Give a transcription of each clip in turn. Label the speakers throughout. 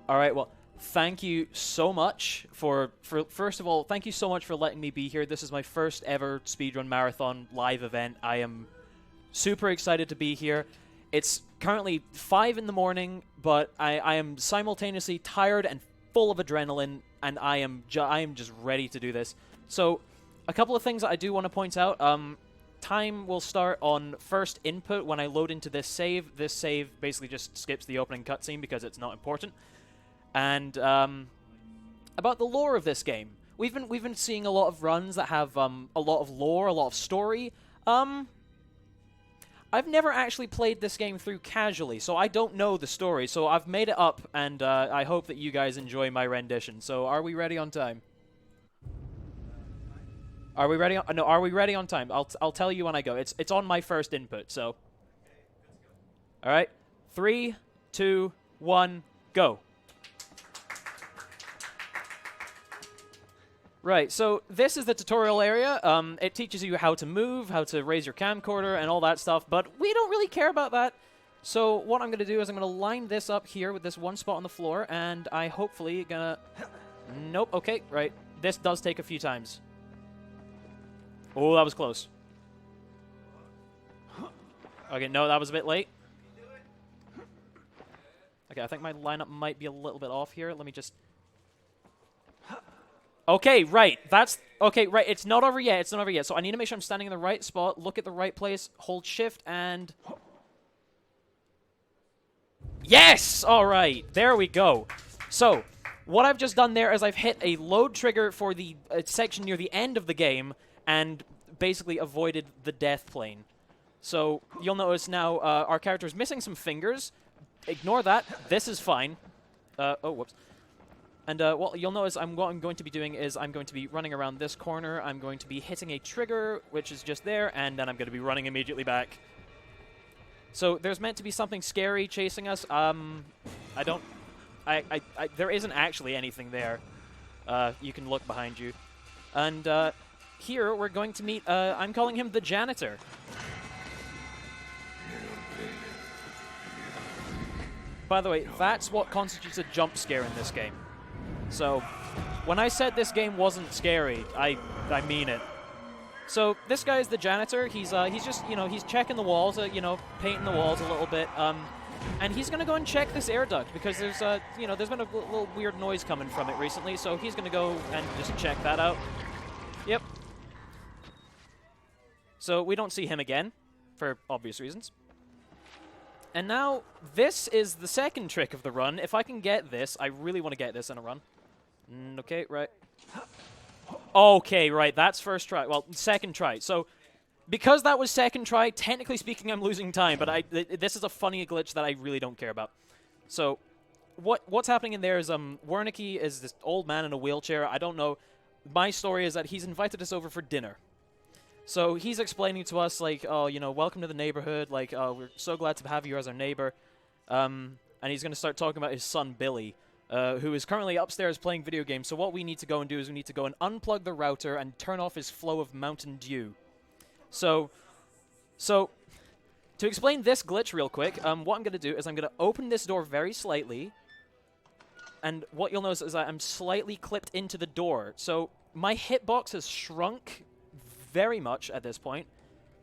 Speaker 1: All right, well, thank you so much for first of all, thank you so much for letting me be here. This is my first ever speedrun marathon live event. I am super excited to be here. It's currently 5 in the morning, but I am simultaneously tired and full of adrenaline, and I am just ready to do this. So, a couple of things that I do want to point out. Time will start on first input when I load into this save. This save basically just skips the opening cutscene because it's not important. And about the lore of this game, we've been seeing a lot of runs that have a lot of lore, a lot of story. I've never actually played this game through casually, so I don't know the story. So I've made it up, and I hope that you guys enjoy my rendition. So are we ready on time? Are we ready? No, are we ready on time? I'll tell you when I go. It's on my first input. So, all right, 3, 2, 1, go. Right, so this is the tutorial area. It teaches you how to move, how to raise your camcorder, and all that stuff, but we don't really care about that. So what I'm going to do is I'm going to line this up here with this one spot on the floor, and I hopefully gonna... Nope, okay, right. This does take a few times. Oh, that was close. Okay, no, that was a bit late. Okay, I think my lineup might be a little bit off here. Let me just... Okay, right. That's... Okay, right. It's not over yet. It's not over yet. So I need to make sure I'm standing in the right spot, look at the right place, hold shift, and... Yes! All right. There we go. So, what I've just done there is I've hit a load trigger for the section near the end of the game and basically avoided the death plane. So, you'll notice now our character is missing some fingers. Ignore that. This is fine. Oh, whoops. And what you'll notice what I'm going to be doing is I'm going to be running around this corner. I'm going to be hitting a trigger, which is just there, and then I'm going to be running immediately back. So there's meant to be something scary chasing us. There isn't actually anything there. You can look behind you. And here we're going to meet, I'm calling him the janitor. By the way, that's what constitutes a jump scare in this game. So, when I said this game wasn't scary, I mean it. So, this guy is the janitor. He's just, he's checking the walls, painting the walls a little bit. And he's going to go and check this air duct because there's, there's been a little weird noise coming from it recently. So, he's going to go and just check that out. Yep. So, we don't see him again, for obvious reasons. And now, this is the second trick of the run. If I can get this, I really want to get this in a run. Okay, right. Okay, right, that's first try. Well, second try. So, because that was second try, technically speaking, I'm losing time, but this is a funny glitch that I really don't care about. So, what's happening in there is, Wernicke is this old man in a wheelchair. I don't know. My story is that he's invited us over for dinner. So he's explaining to us, like, oh, welcome to the neighborhood. Like, we're so glad to have you as our neighbor. And he's going to start talking about his son, Billy, who is currently upstairs playing video games. So what we need to go and do is we need to go and unplug the router and turn off his flow of Mountain Dew. So to explain this glitch real quick, what I'm going to do is I'm going to open this door very slightly. And what you'll notice is that I'm slightly clipped into the door. So my hitbox has shrunk very much at this point.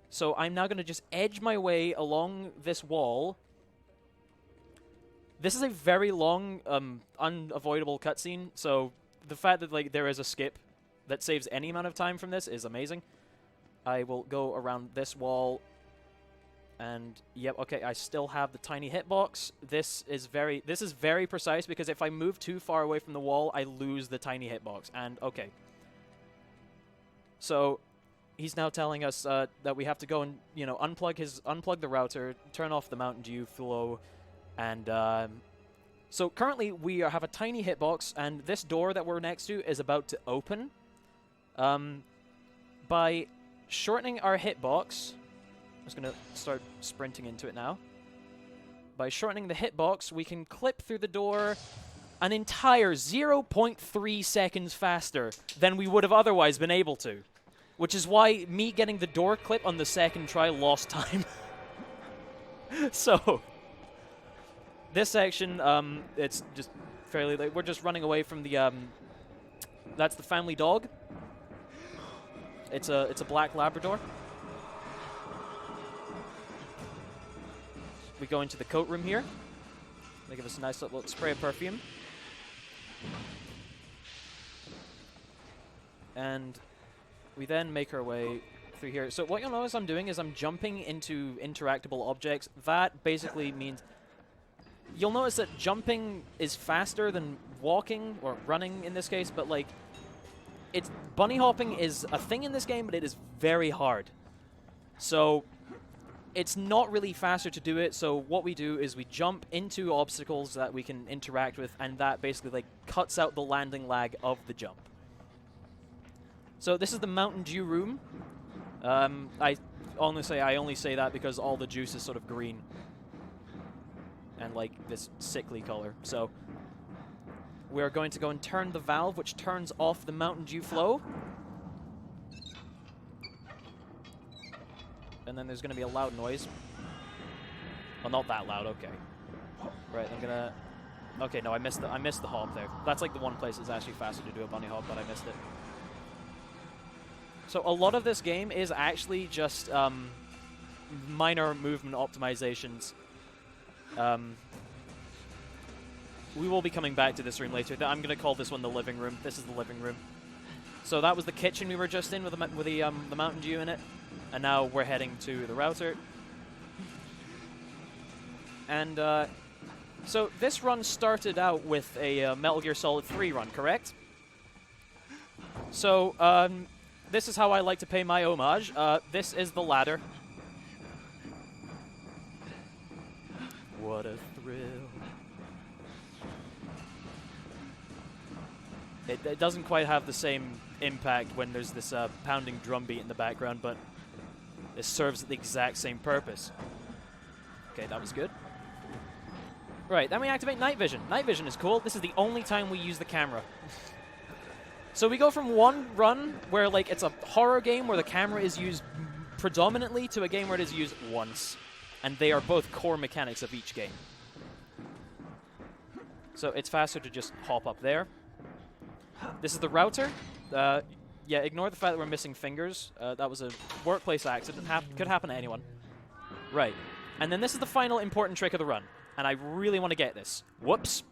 Speaker 1: So I'm now going to just edge my way along this wall. This is a very long, unavoidable cutscene, so the fact that there is a skip that saves any amount of time from this is amazing. I will go around this wall, and yep, okay, I still have the tiny hitbox. This is very precise because if I move too far away from the wall, I lose the tiny hitbox. And okay, so he's now telling us that we have to go and, unplug the router, turn off the Mountain Dew flow, and so currently we have a tiny hitbox, and this door that we're next to is about to open. By shortening our hitbox, I'm just going to start sprinting into it now. By shortening the hitbox, we can clip through the door an entire 0.3 seconds faster than we would have otherwise been able to. Which is why me getting the door clip on the second try lost time. So, this section, it's just fairly late. We're just running away from the, that's the family dog. It's a black Labrador. We go into the coat room here. They give us a nice little spray of perfume. And we then make our way through here. So what you'll notice I'm doing is I'm jumping into interactable objects. That basically means you'll notice that jumping is faster than walking, or running in this case, but like, it's bunny hopping is a thing in this game, but it is very hard. So it's not really faster to do it, so what we do is we jump into obstacles that we can interact with, and that basically like cuts out the landing lag of the jump. So this is the Mountain Dew room. I only say that because all the juice is sort of green and like this sickly color. So we're going to go and turn the valve, which turns off the Mountain Dew flow. And then there's going to be a loud noise. Well, not that loud. Okay. Right. I'm gonna. Okay. No, I missed the hop there. That's like the one place it's actually faster to do a bunny hop, but I missed it. So a lot of this game is actually just minor movement optimizations. We will be coming back to this room later. I'm going to call this one the living room. This is the living room. So that was the kitchen we were just in with the Mountain Dew in it. And now we're heading to the router. And so this run started out with a Metal Gear Solid 3 run, correct? So this is how I like to pay my homage. This is the ladder. What a thrill. It doesn't quite have the same impact when there's this pounding drum beat in the background, but it serves the exact same purpose. Okay, that was good. Right, then we activate night vision. Night vision is cool. This is the only time we use the camera. So we go from one run where like it's a horror game where the camera is used predominantly to a game where it is used once. And they are both core mechanics of each game. So it's faster to just hop up there. This is the router. Yeah, ignore the fact that we're missing fingers. That was a workplace accident. Could happen to anyone. Right. And then this is the final important trick of the run. And I really want to get this. Whoops.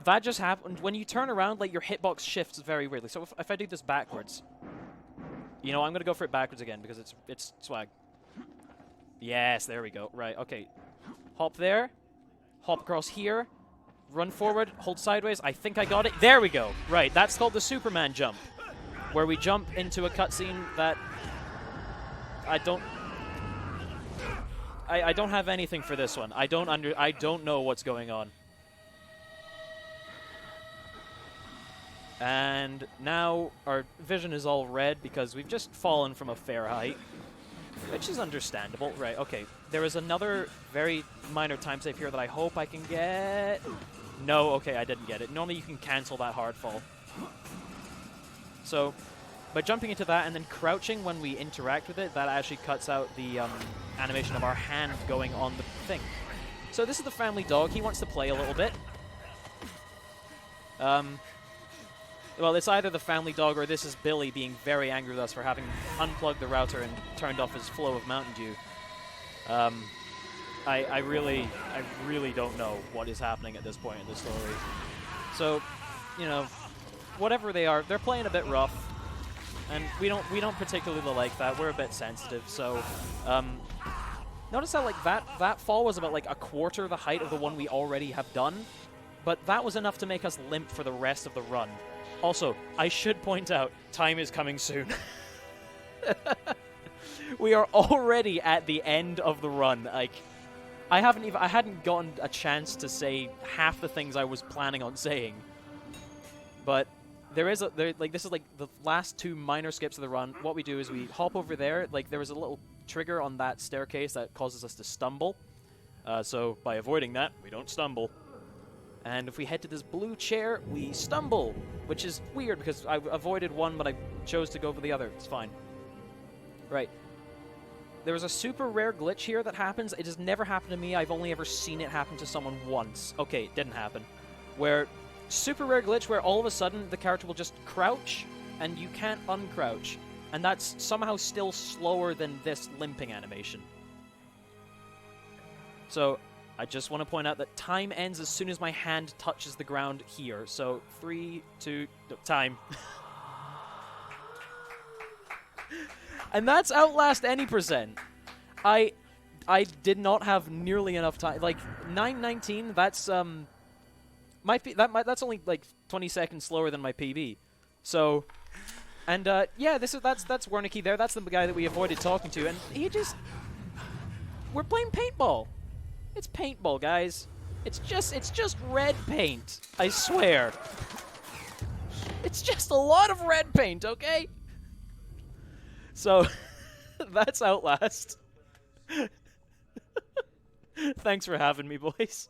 Speaker 1: That just happened. When you turn around, like, your hitbox shifts very weirdly. So if I do this backwards, you know, I'm going to go for it backwards again because it's swag. Yes, there we go. Right, okay. Hop there. Hop across here. Run forward. Hold sideways. I think I got it. There we go. Right, that's called the Superman jump, where we jump into a cutscene that I don't have anything for this one. I don't know what's going on. And now our vision is all red because we've just fallen from a fair height, which is understandable. Right, okay. There is another very minor time save here that I hope I can get. No, okay, I didn't get it. Normally you can cancel that hard fall. So by jumping into that and then crouching when we interact with it, that actually cuts out the animation of our hand going on the thing. So this is the family dog. He wants to play a little bit. Well, it's either the family dog or this is Billy being very angry with us for having unplugged the router and turned off his flow of Mountain Dew. I really don't know what is happening at this point in the story. So, you know, whatever they are, they're playing a bit rough, and we don't particularly like that. We're a bit sensitive, so notice how like that fall was about like a quarter the height of the one we already have done, but that was enough to make us limp for the rest of the run. Also, I should point out, time is coming soon. We are already at the end of the run. Like, I hadn't gotten a chance to say half the things I was planning on saying. But this is like the last two minor skips of the run. What we do is we hop over there. Like, there was a little trigger on that staircase that causes us to stumble. So by avoiding that, we don't stumble. And if we head to this blue chair, we stumble, which is weird because I avoided one, but I chose to go for the other. It's fine. Right. There was a super rare glitch here that happens. It has never happened to me. I've only ever seen it happen to someone once. Okay, it didn't happen. Where super rare glitch where all of a sudden the character will just crouch and you can't uncrouch. And that's somehow still slower than this limping animation. So I just want to point out that time ends as soon as my hand touches the ground here. So 3, 2, no, time. And that's Outlast any percent. I did not have nearly enough time. Like 9:19, that's that's only like 20 seconds slower than my PB. So, and yeah, that's Wernicke there. That's the guy that we avoided talking to, and he just, we're playing paintball. It's paintball, guys. It's just red paint. I swear. It's just a lot of red paint, okay? So, that's Outlast. Thanks for having me, boys.